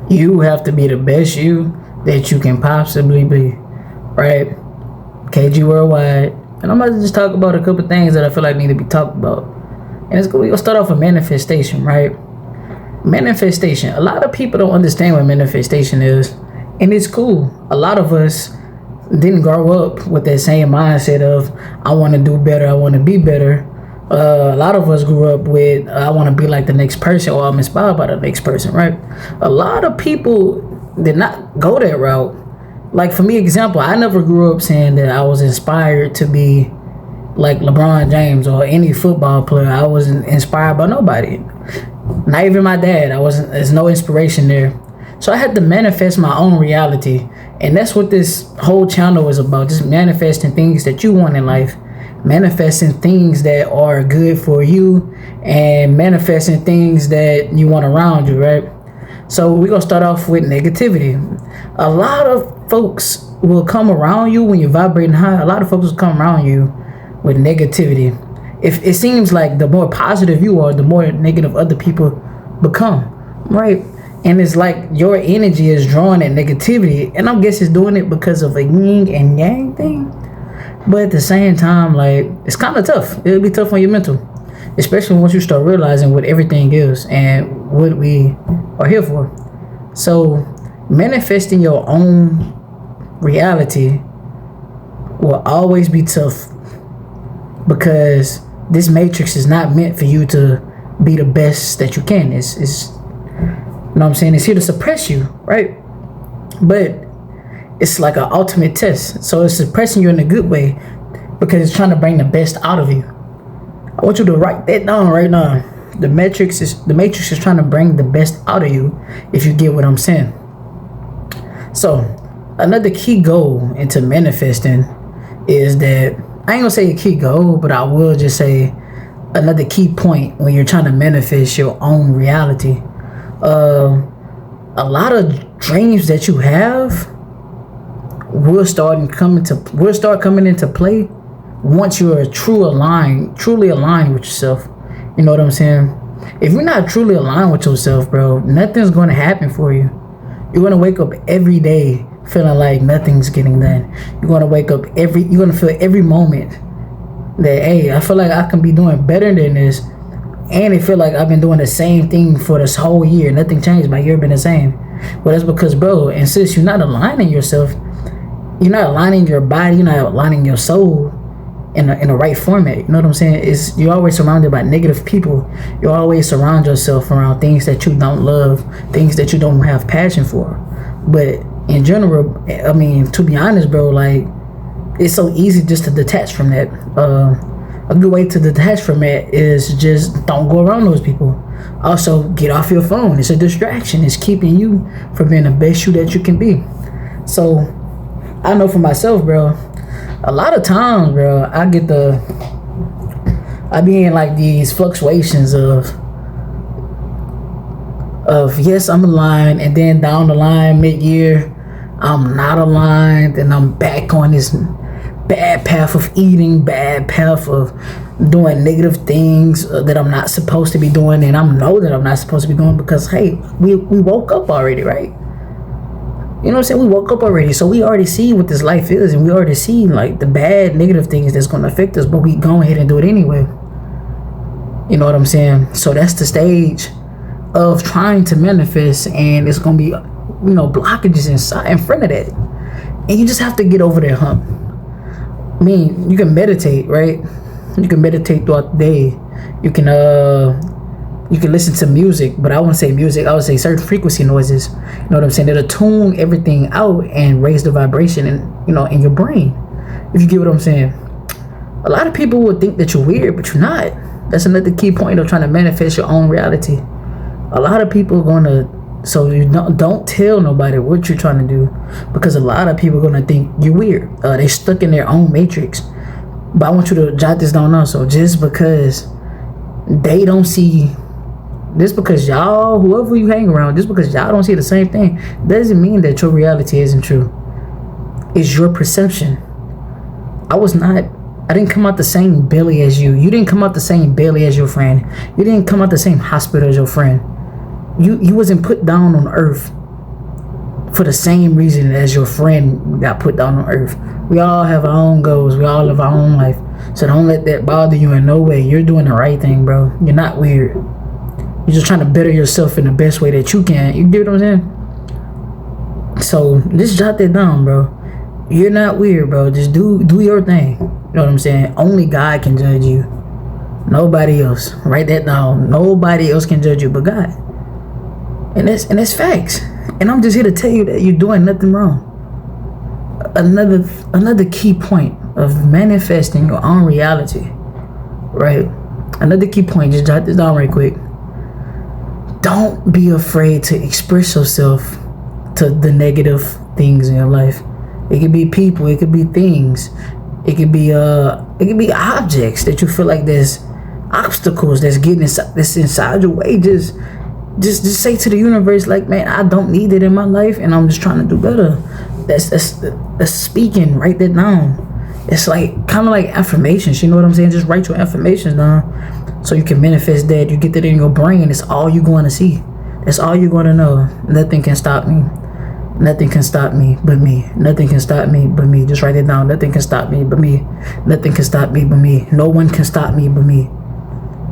You have to be the best you that you can possibly be, right? KG Worldwide. And I'm about to just talk about a couple things that I feel like need to be talked about. And it's good. We're gonna start off with manifestation, right? Manifestation. A lot of people don't understand what manifestation is, and it's cool. A lot of us didn't grow up with that same mindset of I want to do better, I want to be better. A lot of us grew up with I want to be like the next person, or I'm inspired by the next person, right? A lot of people did not go that route. Like for me, example, I never grew up saying that I was inspired to be like LeBron James or any football player. I wasn't inspired by nobody, not even my dad. There's no inspiration there. So I had to manifest my own reality, and that's what this whole channel is about. Just manifesting things that you want in life, manifesting things that are good for you, and manifesting things that you want around you, right? So we're gonna start off with negativity. A lot of folks will come around you when you're vibrating high. A lot of folks will come around you with negativity. If it seems like the more positive you are, the more negative other people become, right? And it's like your energy is drawing that negativity, and I guess it's doing it because of a yin and yang thing. But at the same time, like, it's kind of tough. It'll be tough on your mental, especially once you start realizing what everything is and what we are here for. So manifesting your own reality will always be tough, because this matrix is not meant for you to be the best that you can. It's you know what I'm saying? It's here to suppress you, right? But it's like an ultimate test. So it's suppressing you in a good way because it's trying to bring the best out of you. I want you to write that down right now. The matrix is trying to bring the best out of you, if you get what I'm saying. So another key goal into manifesting is that, I ain't gonna say a key goal, but I will just say another key point when you're trying to manifest your own reality. A lot of dreams that you have will start coming into play once you are truly aligned with yourself. You know what I'm saying? If you're not truly aligned with yourself, bro, nothing's going to happen for you. You're going to wake up every day feeling like nothing's getting done. You're going to wake up you're going to feel every moment that, hey, I feel like I can be doing better than this. And it feel like I've been doing the same thing for this whole year. Nothing changed. My year been the same. Well, that's because, bro, and since you're not aligning yourself, you're not aligning your body, you're not aligning your soul in the right format. You know what I'm saying? You're always surrounded by negative people. You always surround yourself around things that you don't love, things that you don't have passion for. But in general, I mean, to be honest, bro, like, it's so easy just to detach from that. A good way to detach from that is just don't go around those people. Also, get off your phone. It's a distraction. It's keeping you from being the best you that you can be. So I know for myself, bro, a lot of times, bro, I be in like these fluctuations of yes, I'm aligned, and then down the line, mid-year, I'm not aligned, and I'm back on this bad path of eating, bad path of doing negative things that I'm not supposed to be doing, and I know that I'm not supposed to be doing because, hey, we woke up already, right? You know what I'm saying? We woke up already, so we already see what this life is, and we already see like the bad, negative things that's going to affect us, but we go ahead and do it anyway. You know what I'm saying? So that's the stage of trying to manifest, and it's going to be, blockages in front of that, and you just have to get over that hump. I mean, you can meditate, right? You can meditate throughout the day. You can listen to music, but I wouldn't say music. I would say certain frequency noises. You know what I'm saying? That'll tune everything out and raise the vibration in your brain. If you get what I'm saying. A lot of people would think that you're weird, but you're not. That's another key point of trying to manifest your own reality. A lot of people are gonna. So you don't tell nobody what you're trying to do, because a lot of people are gonna think you're weird. They stuck in their own matrix. But I want you to jot this down also. Just because they don't see, just because y'all, whoever you hang around, just because y'all don't see the same thing, doesn't mean that your reality isn't true. It's your perception. I didn't come out the same belly as you. You didn't come out the same belly as your friend. You didn't come out the same hospital as your friend. You wasn't put down on earth for the same reason as your friend got put down on earth. We all have our own goals. We all live our own life. So don't let that bother you in no way. You're doing the right thing, bro. You're not weird. You're just trying to better yourself in the best way that you can. You get what I'm saying? So just jot that down, bro. You're not weird, bro. Just do your thing. You know what I'm saying? Only God can judge you. Nobody else. Write that down. Nobody else can judge you but God. And that's facts. And I'm just here to tell you that you're doing nothing wrong. Another key point of manifesting your own reality, right? Another key point, just jot this down right quick. Don't be afraid to express yourself to the negative things in your life. It could be people, it could be things, it could be objects that you feel like there's obstacles that's inside your way. Just say to the universe, like, man, I don't need it in my life, and I'm just trying to do better. That's speaking. Write that down. It's like kind of like affirmations. You know what I'm saying? Just write your affirmations down so you can manifest that. You get that in your brain. It's all you're going to see. That's all you're going to know. Nothing can stop me. Nothing can stop me but me. Nothing can stop me but me. Just write it down. Nothing can stop me but me. Nothing can stop me but me. No one can stop me but me.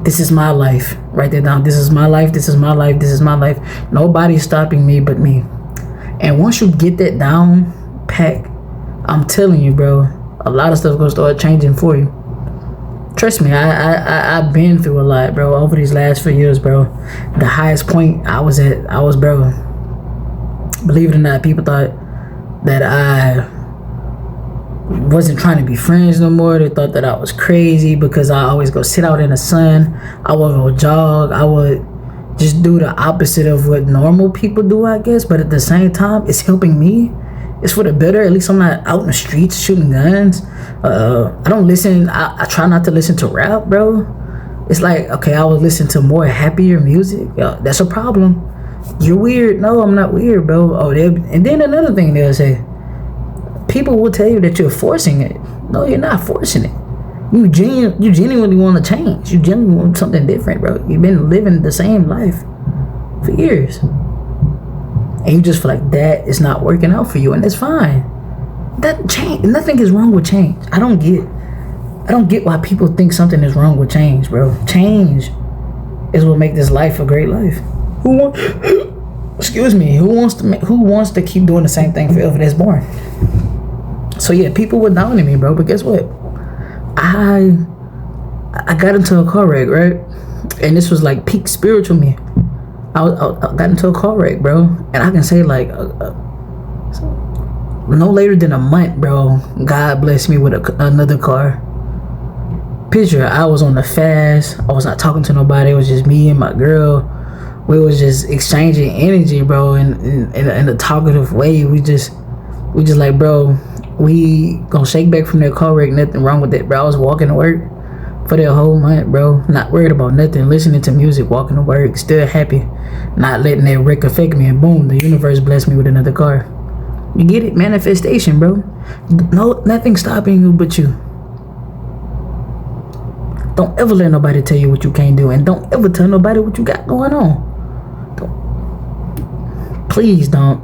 This is my life. Write that down. This is my life. This is my life. This is my life. Nobody's stopping me but me. And once you get that down pack, I'm telling you, bro, a lot of stuff gonna start changing for you. Trust me, I've been through a lot, bro, over these last few years, bro. The highest point I was, bro, believe it or not, people thought that I wasn't trying to be friends no more. They thought that I was crazy because I always go sit out in the sun. I would go jog. I would just do the opposite of what normal people do, I guess. But at the same time, it's helping me. It's for the better. At least I'm not out in the streets shooting guns. I don't listen. I try not to listen to rap, bro. It's like, okay, I would listen to more happier music. That's a problem. You're weird. No, I'm not weird, bro. And then another thing they'll say, people will tell you that you're forcing it. No, you're not forcing it. You genuinely want to change. You genuinely want something different, bro. You've been living the same life for years, and you just feel like that is not working out for you, and that's fine. That change, nothing is wrong with change. I don't get why people think something is wrong with change, bro. Change is what makes this life a great life. Who wants to keep doing the same thing forever? That's boring. So yeah, people were down on me, bro. But guess what? I got into a car wreck, right? And this was like peak spiritual me. I got into a car wreck, bro. And I can say like no later than a month, bro, God blessed me with another car. Picture, I was on the fast. I was not talking to nobody. It was just me and my girl. We was just exchanging energy, bro, in a talkative way. We just like, bro, we gonna shake back from that car wreck. Nothing wrong with that, bro. I was walking to work for that whole month, bro. Not worried about nothing. Listening to music, walking to work, still happy. Not letting that wreck affect me. And boom, the universe blessed me with another car. You get it? Manifestation, bro. No, nothing stopping you but you. Don't ever let nobody tell you what you can't do, and don't ever tell nobody what you got going on. Please don't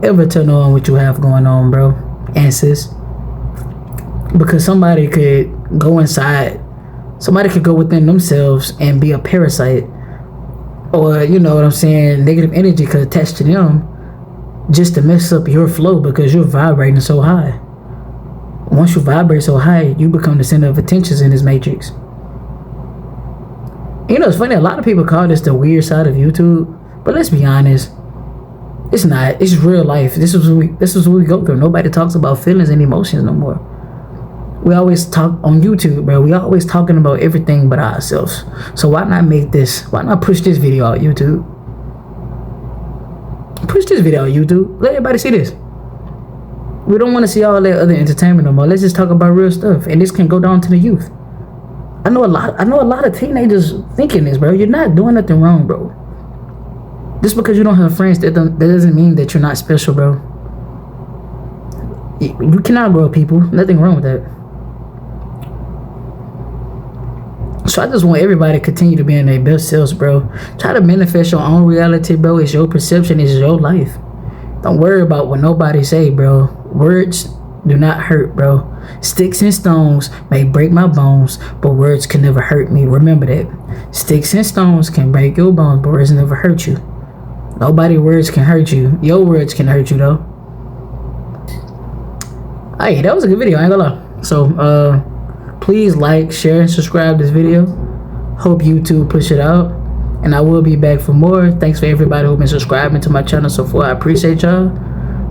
ever tell no one what you have going on, bro and sis, because somebody could go inside, somebody could go within themselves and be a parasite, or you know what I'm saying, negative energy could attach to them just to mess up your flow because you're vibrating so high. Once you vibrate so high, you become the center of attention in this matrix. You know, it's funny, a lot of people call this the weird side of YouTube, but let's be honest, it's not. It's real life. This is what we go through. Nobody talks about feelings and emotions no more. We always talk on YouTube, bro. We always talking about everything but ourselves. So why not push this video out YouTube? Push this video out YouTube. Let everybody see this. We don't want to see all that other entertainment no more. Let's just talk about real stuff. And this can go down to the youth. I know a lot of teenagers thinking this, bro. You're not doing nothing wrong, bro. Just because you don't have friends, that doesn't mean that you're not special, bro. You cannot grow people. Nothing wrong with that. So I just want everybody to continue to be in their best selves, bro. Try to manifest your own reality, bro. It's your perception. It's your life. Don't worry about what nobody say, bro. Words do not hurt, bro. Sticks and stones may break my bones, but words can never hurt me. Remember that. Sticks and stones can break your bones, but words never hurt you. Nobody words can hurt you. Your words can hurt you, though. Hey, that was a good video, I ain't gonna lie. So, please like, share, and subscribe this video. Hope YouTube push it out. And I will be back for more. Thanks for everybody who's been subscribing to my channel so far. I appreciate y'all.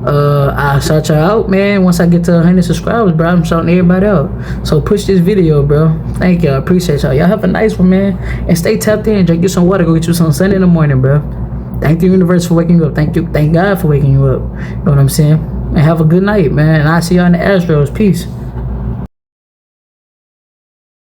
I'll shout y'all out, man. Once I get to 100 subscribers, bro, I'm shouting everybody out. So push this video, bro. Thank y'all. Appreciate y'all. Y'all have a nice one, man. And stay tapped in. Drink you some water. Go get you some sun in the morning, bro. Thank the universe for waking you up. Thank God for waking you up. You know what I'm saying? And have a good night, man. And I'll see y'all in the Astros. Peace.